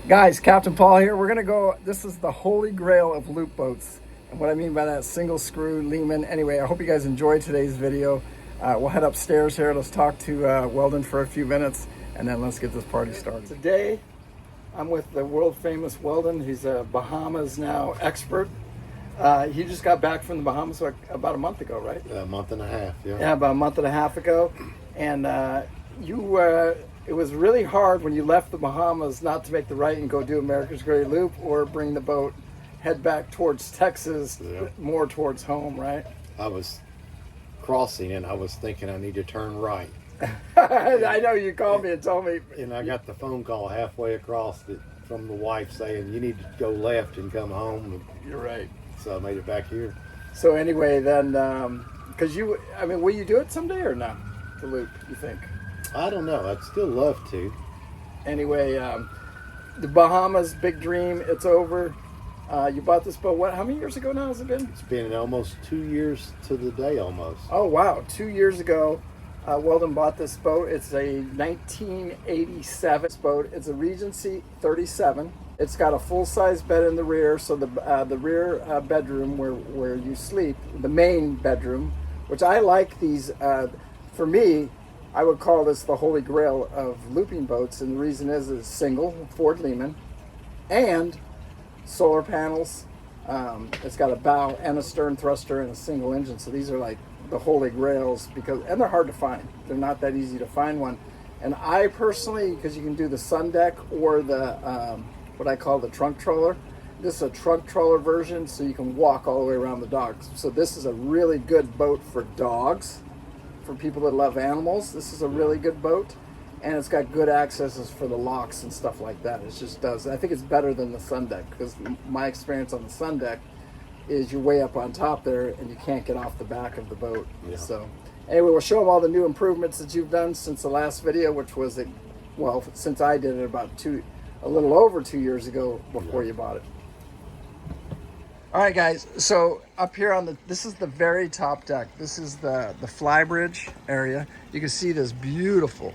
Guys, Captain Paul here. We're gonna go, this is the holy grail of loop boats. And what I mean by that, single screw Lehman. Anyway, I hope you guys enjoyed today's video. We'll head upstairs here. Let's talk to Weldon for a few minutes, and then let's get this party started. Today, I'm with the world famous Weldon. He's a Bahamas now expert. He just got back from the Bahamas about a month ago, right? A month and a half, yeah. Yeah, about a month and a half ago. And it was really hard when you left the Bahamas not to make the right and go do America's Great Loop or bring the boat, head back towards Texas, more towards home, right? I was crossing and I was thinking I need to turn right. I know you called me and told me. And I got the phone call halfway across from the wife saying, you need to go left and come home. You're right. So I made it back here. So anyway, then, because will you do it someday or not? The loop, you think? I don't know. I'd still love to. Anyway, the Bahamas, big dream. It's over. You bought this boat, how many years ago now has it been? It's been almost 2 years to the day almost. Oh, wow. 2 years ago, Weldon bought this boat. It's a 1987 boat. It's a Regency 37. It's got a full-size bed in the rear, so the rear bedroom where you sleep, the main bedroom, which I like these, for me, I would call this the holy grail of looping boats, and the reason is it's single, Ford Lehman, and solar panels. It's got a bow and a stern thruster and a single engine, so these are like the holy grails, and they're hard to find. They're not that easy to find one. And I personally, because you can do the sun deck or the what I call the trunk trawler. This is a trunk trawler version, so you can walk all the way around the dogs. So this is a really good boat for dogs. For people that love animals, this is a really good boat, and it's got good accesses for the locks and stuff like that. It just does. I think it's better than the sun deck, because my experience on the sun deck is you're way up on top there and you can't get off the back of the boat. Yeah. So anyway, we'll show them all the new improvements that you've done since the last video, which was since I did it about a little over 2 years ago before you bought it. All right, guys, so up here this is the very top deck. This is the Flybridge area. You can see this beautiful,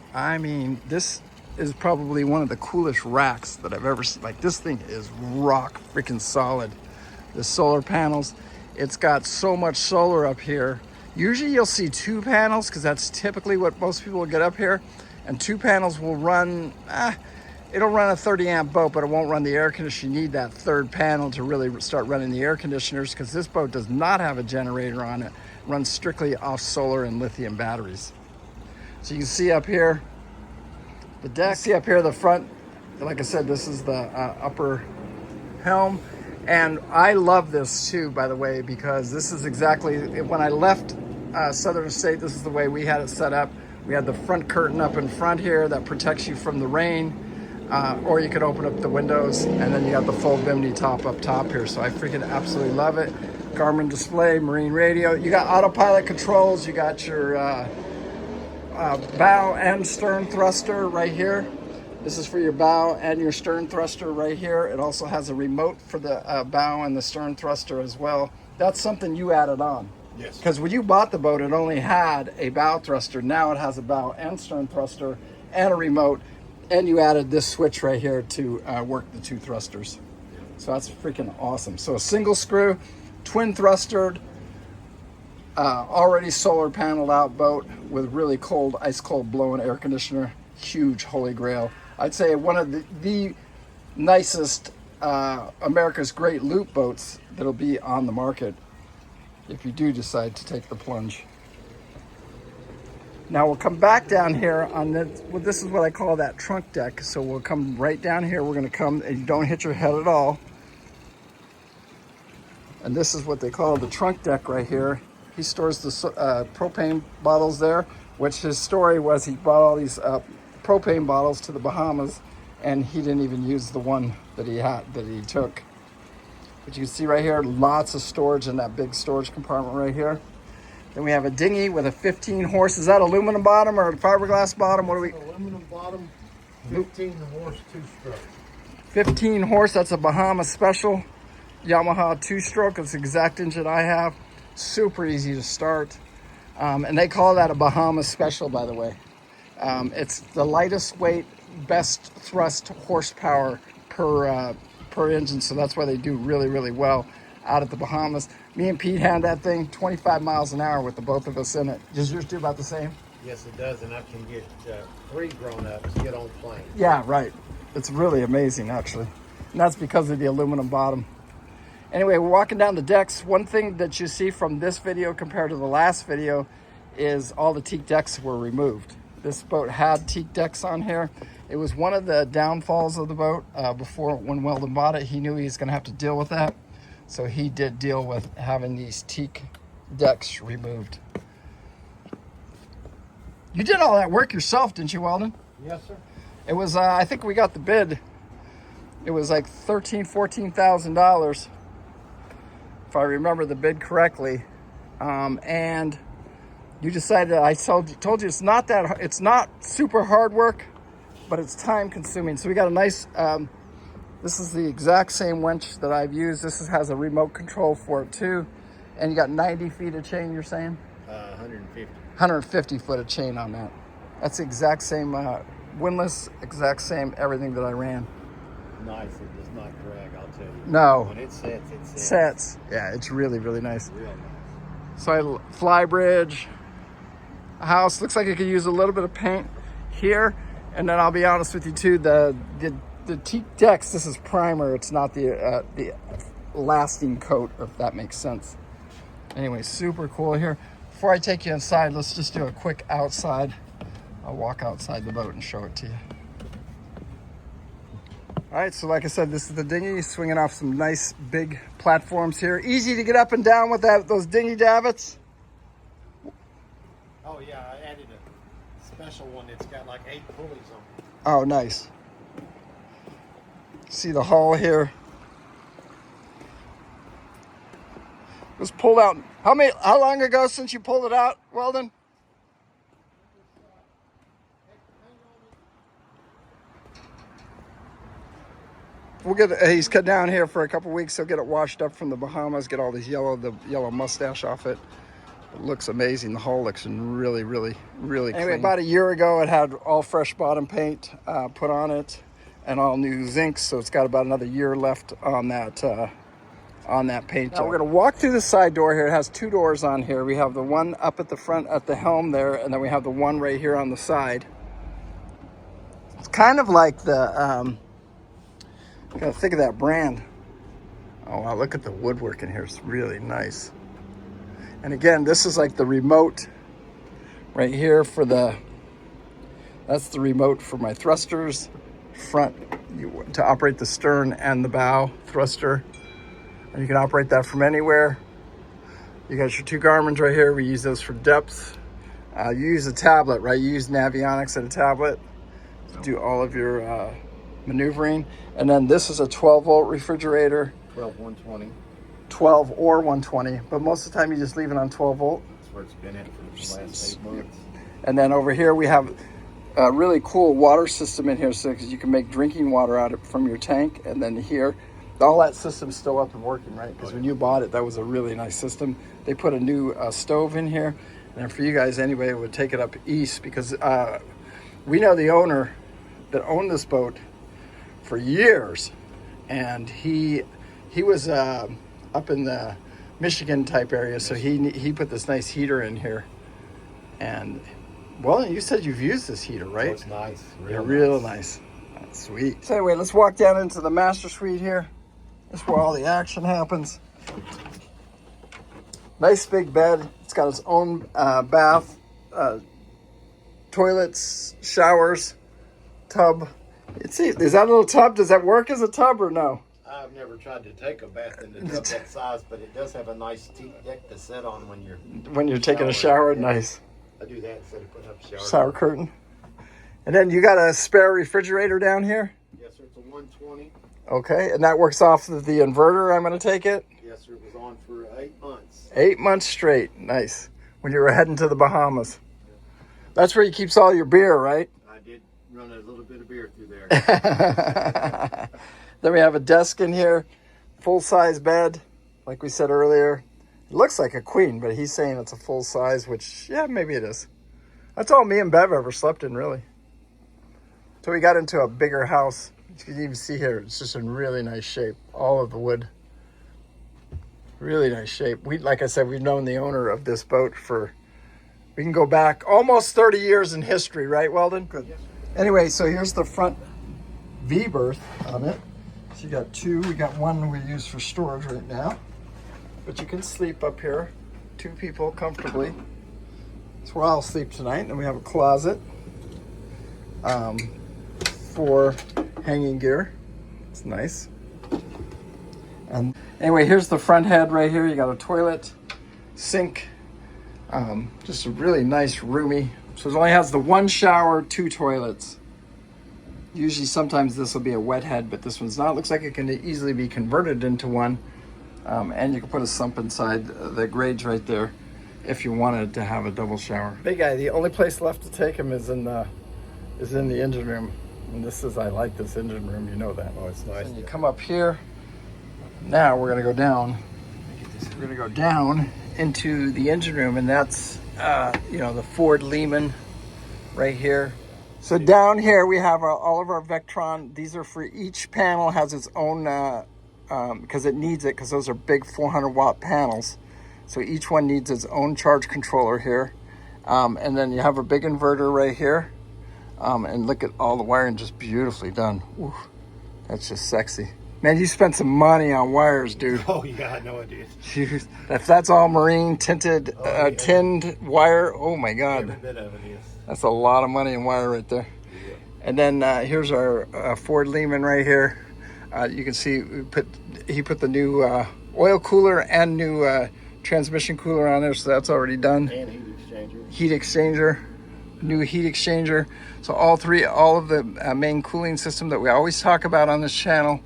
this is probably one of the coolest racks that I've ever seen. Like, this thing is rock freaking solid. The solar panels, it's got so much solar up here. Usually you'll see 2 panels, because that's typically what most people will get up here. And 2 panels will run, it'll run a 30 amp boat, but it won't run the air conditioner. You need that third panel to really start running the air conditioners, because this boat does not have a generator on it. It runs strictly off solar and lithium batteries. So you can see up here, the deck. You see up here the front, like I said, this is the upper helm. And I love this too, by the way, because this is exactly, when I left Southern State, this is the way we had it set up. We had the front curtain up in front here that protects you from the rain. Or you could open up the windows, and then you got the full bimini top up top here. So I freaking absolutely love it. Garmin display, marine radio. You got autopilot controls. You got your bow and stern thruster right here. This is for your bow and your stern thruster right here. It also has a remote for the bow and the stern thruster as well. That's something you added on. Yes. Because when you bought the boat, it only had a bow thruster. Now it has a bow and stern thruster and a remote. And you added this switch right here to work the 2 thrusters. So that's freaking awesome. So a single screw, twin thrustered, already solar paneled out boat with really cold, ice cold blowing air conditioner. Huge holy grail. I'd say one of the nicest America's Great Loop boats that'll be on the market if you do decide to take the plunge. Now we'll come back down here on this is what I call that trunk deck. So we'll come right down here. We're gonna come, and you don't hit your head at all. And this is what they call the trunk deck right here. He stores the propane bottles there, which his story was he bought all these propane bottles to the Bahamas, and he didn't even use the one that he took. But you can see right here, lots of storage in that big storage compartment right here. Then we have a dinghy with a 15 horse. Is that aluminum bottom or fiberglass bottom? What do we? Aluminum bottom, 15 horse 2-stroke. 15 horse, that's a Bahama special. Yamaha 2-stroke, it's the exact engine I have. Super easy to start. And they call that a Bahama special, by the way. It's the lightest weight, best thrust horsepower per engine, so that's why they do really, really well out at the Bahamas. Me and Pete had that thing 25 miles an hour with the both of us in it. Does yours do about the same? Yes, it does, and I can get 3 grown-ups get on plane. Yeah, right. It's really amazing, actually. And that's because of the aluminum bottom. Anyway, we're walking down the decks. One thing that you see from this video compared to the last video is all the teak decks were removed. This boat had teak decks on here. It was one of the downfalls of the boat. Before, when Weldon bought it, he knew he was going to have to deal with that. So he did deal with having these teak decks removed. You did all that work yourself, didn't you, Weldon? Yes, sir. It was, I think we got the bid. It was like $14,000 if I remember the bid correctly. And you decided, I told you it's not super hard work, but it's time consuming. So we got a nice, this is the exact same winch that I've used. This has a remote control for it too. And you got 90 feet of chain, you're saying? 150. 150 foot of chain on that. That's the exact same windlass, exact same everything that I ran. Nice. It does not drag, I'll tell you. No. When it sets, it sets. Sets. Yeah, it's really, really nice. Real nice. So Flybridge, a house. Looks like it could use a little bit of paint here. And then I'll be honest with you too, the teak decks, this is primer. It's not the lasting coat, if that makes sense. Anyway, super cool here. Before I take you inside, let's just do a quick outside. I'll walk outside the boat and show it to you. All right, so like I said, this is the dinghy, swinging off some nice big platforms here. Easy to get up and down with those dinghy davits. Oh yeah, I added a special one that's got like 8 pulleys on it. Oh, nice. See the hull here. It was pulled out. How long ago since you pulled it out, Weldon? He's cut down here for a couple weeks. He'll get it washed up from the Bahamas, get all the yellow mustache off it. It looks amazing. The hull looks really, really, really clean. Anyway, about a year ago, it had all fresh bottom paint put on it and all new zincs. So it's got about another year left on that paint. Now we're gonna walk through the side door here. It has 2 doors on here. We have the one up at the front at the helm there, and then we have the one right here on the side. It's kind of like the, gotta think of that brand. Oh wow, look at the woodwork in here. It's really nice. And again, this is like the remote right here for that's the remote for my thrusters, front, to operate the stern and the bow thruster. And you can operate that from anywhere. You got your 2 Garmins right here. We use those for depth. You use a tablet, right? You use Navionics and a tablet to do all of your maneuvering. And then this is a 12-volt refrigerator. 120. 12 or 120, but most of the time you just leave it on 12 volt. That's where it's been at for the last 8 months. And then over here we have a really cool water system in here, so because you can make drinking water out of from your tank. And then here, all that system's still up and working, right? Because when you bought it, that was a really nice system. They put a new stove in here, and for you guys anyway, it would take it up east because we know the owner that owned this boat for years, and he was up in the Michigan type area, so he put this nice heater in here. And well, you said you've used this heater, right? Oh, it's nice. Real nice. That's sweet. So anyway, let's walk down into the master suite here. That's where all the action happens. Nice big bed. It's got its own bath, toilets, showers, tub. See, is that a little tub? Does that work as a tub or no? I've never tried to take a bath in a tub that size, but it does have a nice teak deck to sit on when you're taking a shower. Yeah. Nice. I do that instead of putting up a shower curtain. And then you got a spare refrigerator down here? Yes, sir. It's a 120. Okay, and that works off of the inverter, I'm going to take it? Yes, sir. It was on for 8 months. 8 months straight. Nice. When you were heading to the Bahamas. That's where he keeps all your beer, right? I did run a little bit of beer through there. Then we have a desk in here, full-size bed, like we said earlier. It looks like a queen, but he's saying it's a full size, which, yeah, maybe it is. That's all me and Bev ever slept in, really. So we got into a bigger house, You can even see here, it's just in really nice shape. All of the wood, really nice shape. Like I said, we've known the owner of this boat we can go back almost 30 years in history, right, Weldon? Good. Yes. Anyway, so here's the front V-berth on it. So you got two. We got one we use for storage right now, but you can sleep up here, 2 people comfortably. That's where I'll sleep tonight. And then we have a closet for hanging gear. It's nice. And anyway, here's the front head right here. You got a toilet, sink, just a really nice, roomy. So it only has the 1 shower, 2 toilets. Usually, sometimes this will be a wet head, but this one's not. It looks like it can easily be converted into one. And you can put a sump inside the grades right there if you wanted to have a double shower. Big guy, the only place left to take him is in the engine room. And I like this engine room, you know that. Oh, it's nice. And you come up here. Now we're gonna go down. We're gonna go down into the engine room, and that's the Ford Lehman right here. So down here we have all of our Vectron. These are for each panel has its own because it needs it, because those are big 400 watt panels. So each one needs its own charge controller here. And then you have a big inverter right here. And look at all the wiring, just beautifully done. Ooh, that's just sexy. Man, you spent some money on wires, dude. Oh, yeah, I know I did. If that's all marine tinted, tinned wire, oh my God. Every bit of it is. That's a lot of money in wire right there. Yeah. And then here's our Ford Lehman right here. You can see he put the new oil cooler and new transmission cooler on there, so that's already done. And heat exchanger. Heat exchanger, new heat exchanger. So all of the main cooling system that we always talk about on this channel,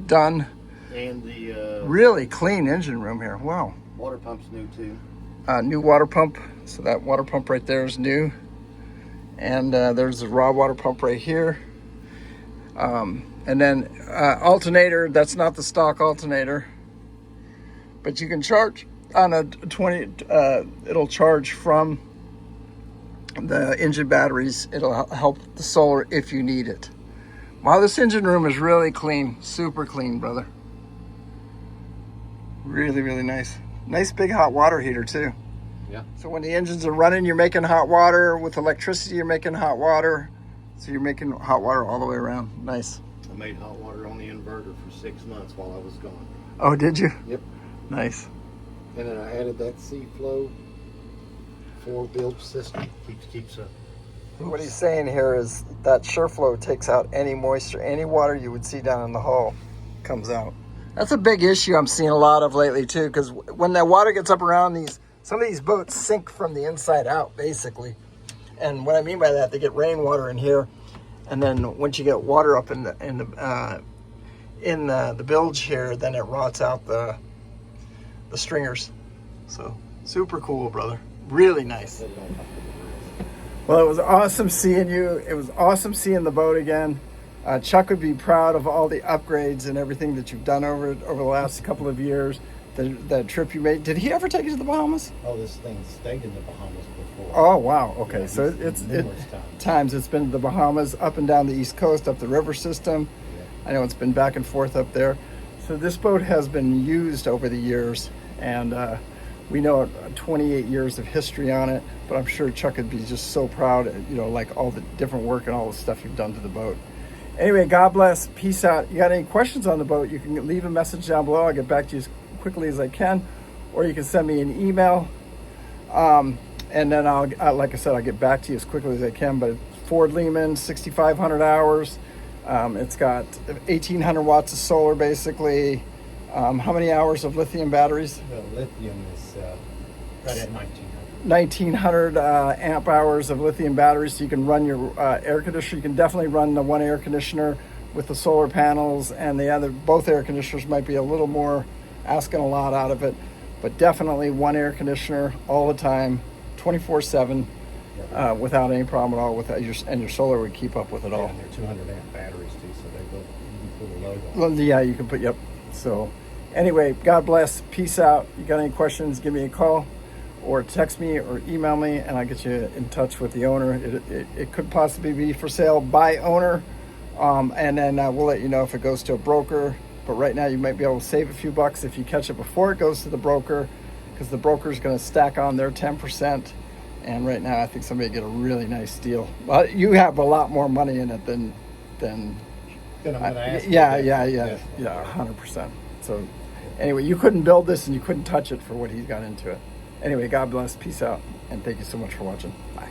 done. And the really clean engine room here. Wow. Water pump's new too. New water pump. So that water pump right there is new. And there's the raw water pump right here. And then alternator, that's not the stock alternator, but you can charge on a 20, it'll charge from the engine batteries. It'll help the solar if you need it. Wow, this engine room is really clean, super clean, brother. Really, really nice. Nice big hot water heater too. Yeah. So when the engines are running, you're making hot water. With electricity, you're making hot water. So you're making hot water all the way around. Nice. I made hot water on the inverter for 6 months while I was gone. Oh, did you? Yep. Nice. And then I added that C-Flow 4-build system. Keeps a... What he's saying here is that SureFlow takes out any moisture, any water you would see down in the hull comes out. That's a big issue I'm seeing a lot of lately too, because when that water gets up around some of these boats sink from the inside out, basically. And what I mean by that, they get rainwater in here, and then once you get water up in the bilge here, then it rots out the stringers. So super cool, brother. Really nice. Well, it was awesome seeing you. It was awesome seeing the boat again. Chuck would be proud of all the upgrades and everything that you've done over the last couple of years. The trip you made. Did he ever take you to the Bahamas? Oh, this thing stayed in the Bahamas before. Oh, wow. Okay, Yeah, so it's been the Bahamas, up and down the East Coast, up the river system. Yeah. I know it's been back and forth up there. So this boat has been used over the years, and we know 28 years of history on it, but I'm sure Chuck would be just so proud, like all the different work and all the stuff you've done to the boat. Anyway, God bless. Peace out. You got any questions on the boat, you can leave a message down below. I'll get back to you as quickly as I can, or you can send me an email. And then like I said, I'll get back to you as quickly as I can. But Ford Lehman, 6,500 hours. It's got 1,800 watts of solar, basically. How many hours of lithium batteries? The lithium is right at 1,900. 1,900 amp hours of lithium batteries. So you can run your air conditioner. You can definitely run the one air conditioner with the solar panels, and both air conditioners might be a little more asking a lot out of it, but definitely one air conditioner all the time, 24/7, without any problem at all. And your solar would keep up with it all. And they're 200 amp batteries too, so you can put a load on. Well, yeah, you can put. Yep. So, anyway, God bless. Peace out. You got any questions? Give me a call, or text me, or email me, and I'll get you in touch with the owner. It could possibly be for sale by owner, And then we'll let you know if it goes to a broker. But right now you might be able to save a few bucks if you catch it before it goes to the broker, because the broker is going to stack on their 10%. And right now I think somebody get a really nice deal. Well, you have a lot more money in it than Then I'm going to ask. yeah, 100%. So anyway, you couldn't build this and you couldn't touch it for what he's got into it. Anyway, God bless, peace out, and thank you so much for watching. Bye.